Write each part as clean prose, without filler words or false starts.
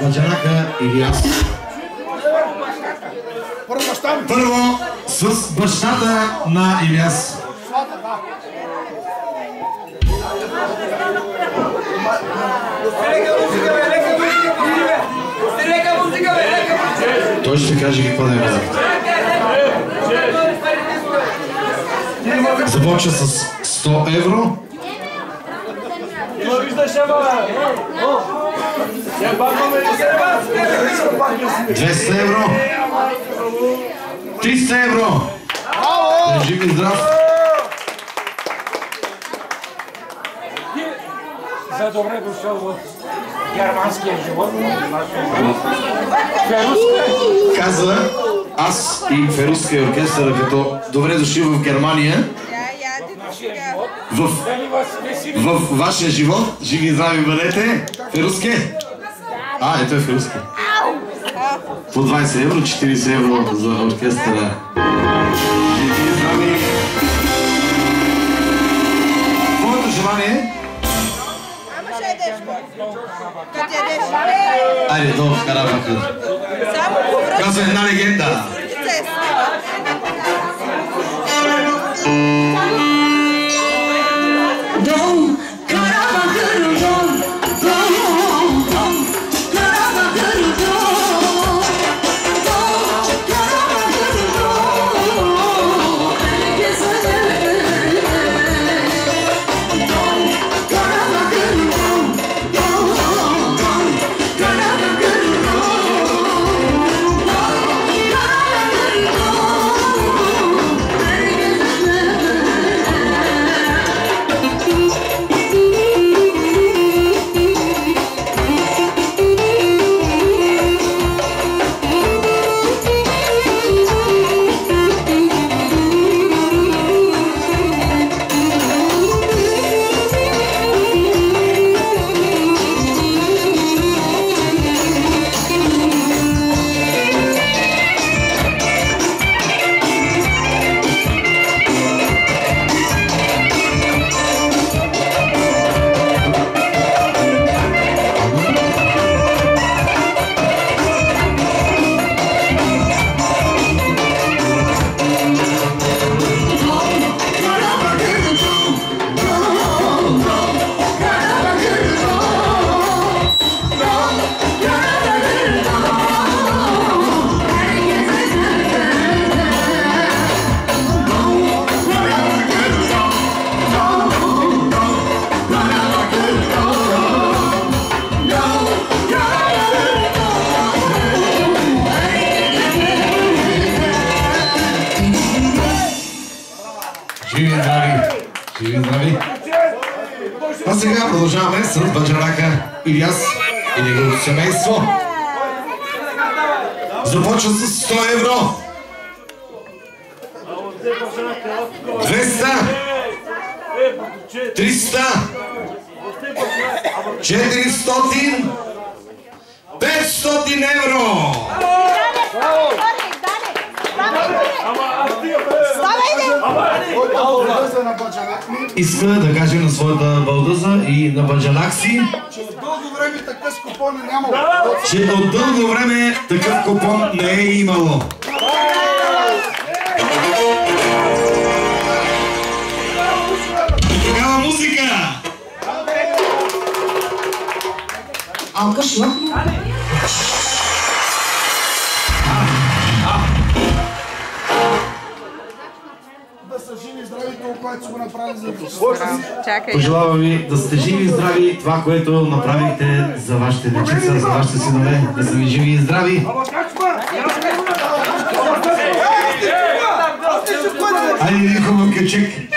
Баджанака или аз. Първо с бащата на Илияс. Той ще каже какво да е музиката. Започва с 100 евро. 200 евро. 300 евро. Жив и здрав. За добре дошъл в германския живот. Каза аз и Феруския оркестър, като добре дошли в Германия. В вашия живот. Живи и здрави бъдете. Феруске. Ето е Феруске. По 20 евро, 40 евро за оркестъра. Живи и здрави. Твоето желание? Айде, долу в Карабаха. Казва една легенда. Dom, Karabakır dom, dom, dom, Karabakır dom, dom, Karabakır dom, herkese dom, Karabakır dom, dom, dom, Karabakır dom, А сега продължаваме с Баджанака Илияс и неговото семейство. Започва с 100 евро. 200. 300. 400. 500 евро. Иска да каже на своята балдъза и на Баджанак си, че от дълго време такъв купон не е имало. И такава музика! Алкаш лъпно. Пожелавам ви да сте живи и здрави, това, което направихте за вашите дечица, за вашите синове, да са ви живи и здрави. Айде един хубав кючек.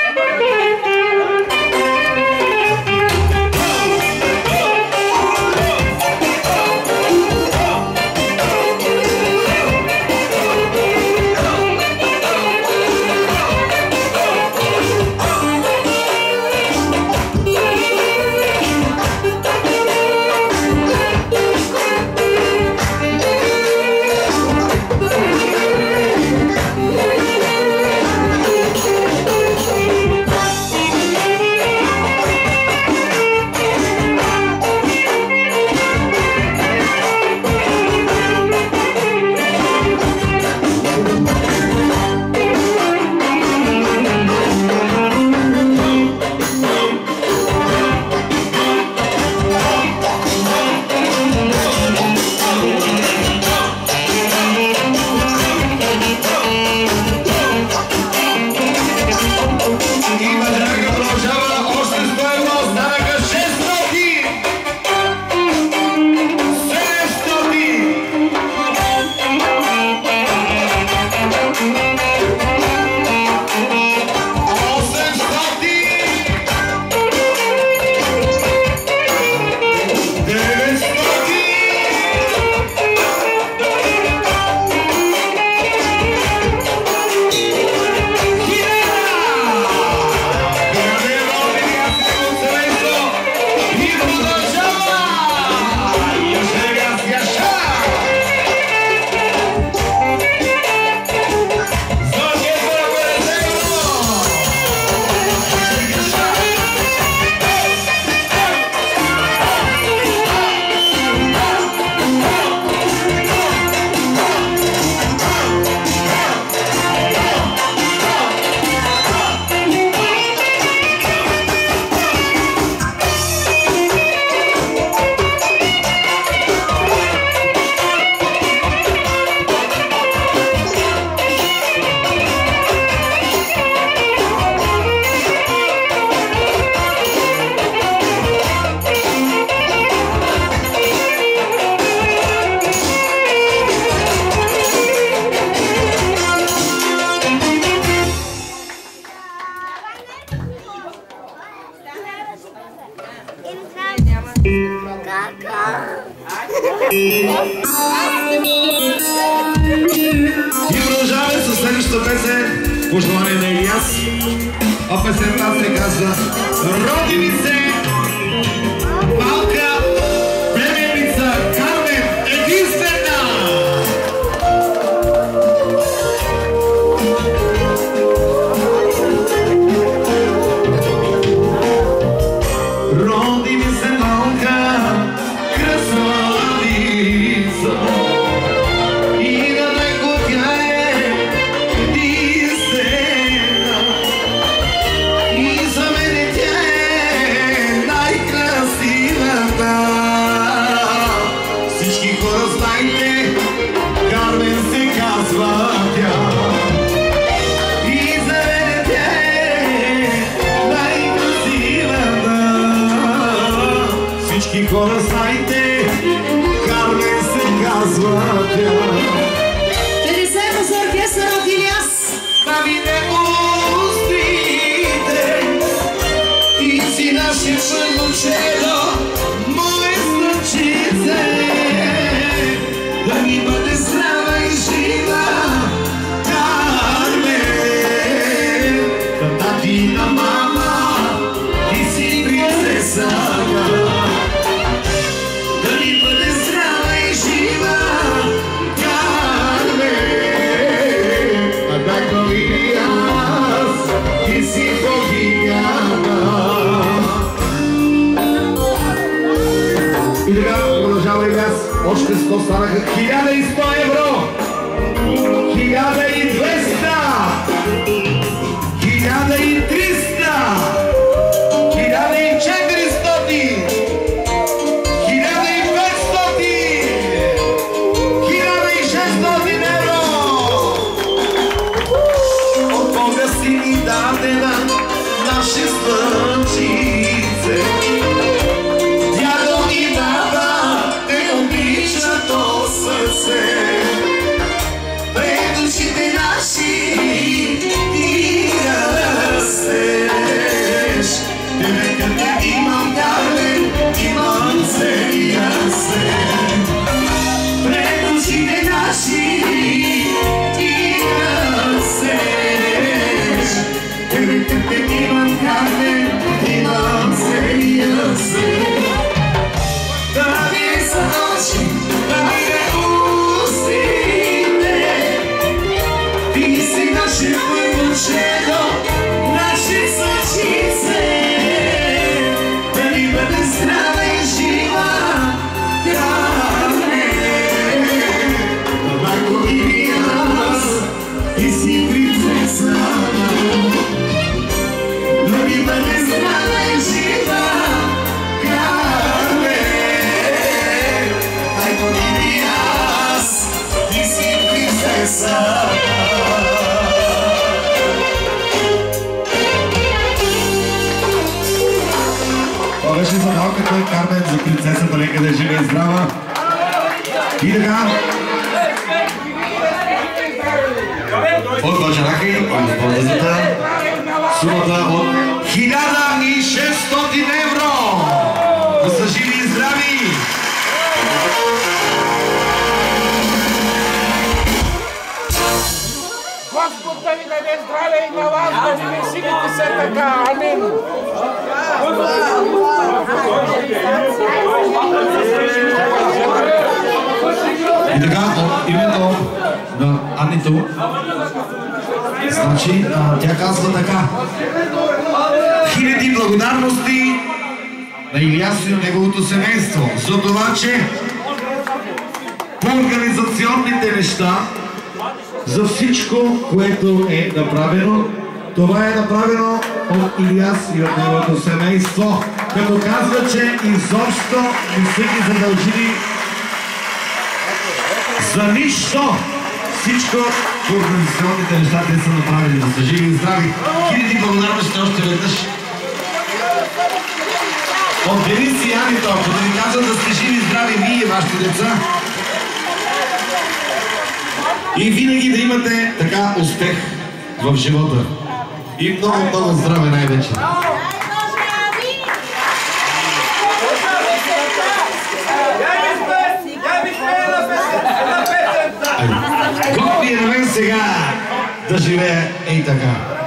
И продължаваме с следващата песен, пожелание на Илияс. А песента се казва "Роди ми се малка племенница Кармен единствена". Роди ми се малка красавица и на него тя е единствена. И за мене тя е най-красивата. Всички хора знайте, Кармен се казва тя. И за мене тя е най-красивата. Всички хора знайте, Кармен се казва тя. Пересема за оркестър от Илияс. Баби не устите, ти си наше първочело, мое слънчице. Да ми бъде здрава и жива, Кармен. На тати и на мама, ти си принцеса. Да ми бъде здрава и жива, Кармен. А дай Илияс, ти си богинята. И така продължава Илияс. Още 100 станаха 1100 евро. 1200. 1300. 1400. 1500. 1600 евро. От Бога си ни дадена наше слънчице. Дядо и баба те обичат от сърце. Пред очите наши ти растеш. Тебе къде имам, Кармен, имам целия свет. Пред очите наши ти растеш. Тебе къде имам, Кармен, имам целия свет. Да ви са очи, да ви е устите. Ти си наше първочело, наше слънчице. Да ни бъде здрава и жива, Кармен. Малко Илияс, ти си принцеса. Да ни бъде здрава и жива, Кармен. Малко Илияс, ти си принцеса. Това беше за малката Кармен, за принцесата, нека да е жива и здрава. И така. От Бачарахи, от Бърдазата, сумата от 1600 евро. Да са живи и здрави! Господ да ви даде здраве и на вас, да ви веселите се така. Амин. И така, от името на Анито, значи, тя казва така: хиляди благодарности на Илияс и на неговото семейство за това, че по организационните неща, за всичко, което е направено, това е направено от Илияс и от неговото семейство, като казва, че изобщо не са ги задължили за нищо. Всичко по организационните неща те са направили, да са живи и здрави. Хиляди благодарности още веднъж. От Денис и Анито, ако да ви кажат да сте живи и здрави вие, вашите деца. И винаги да имате така успех в живота. И много здраве най-вече. сега да живее и така.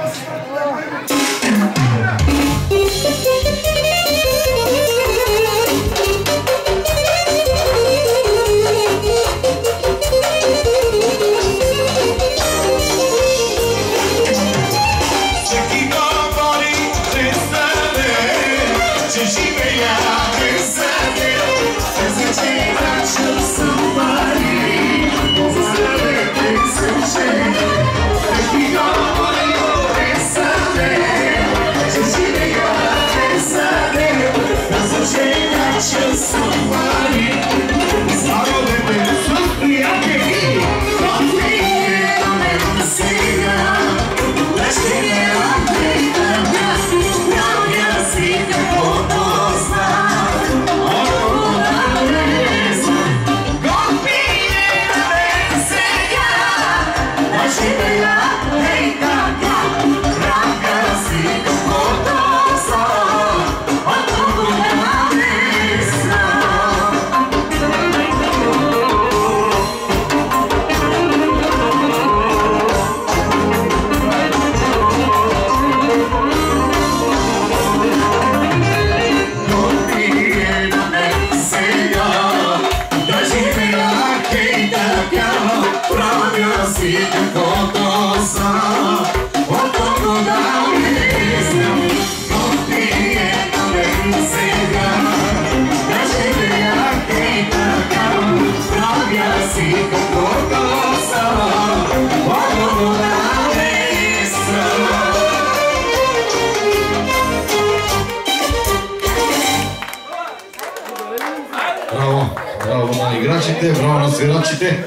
Браво на играчите, браво на свирачите.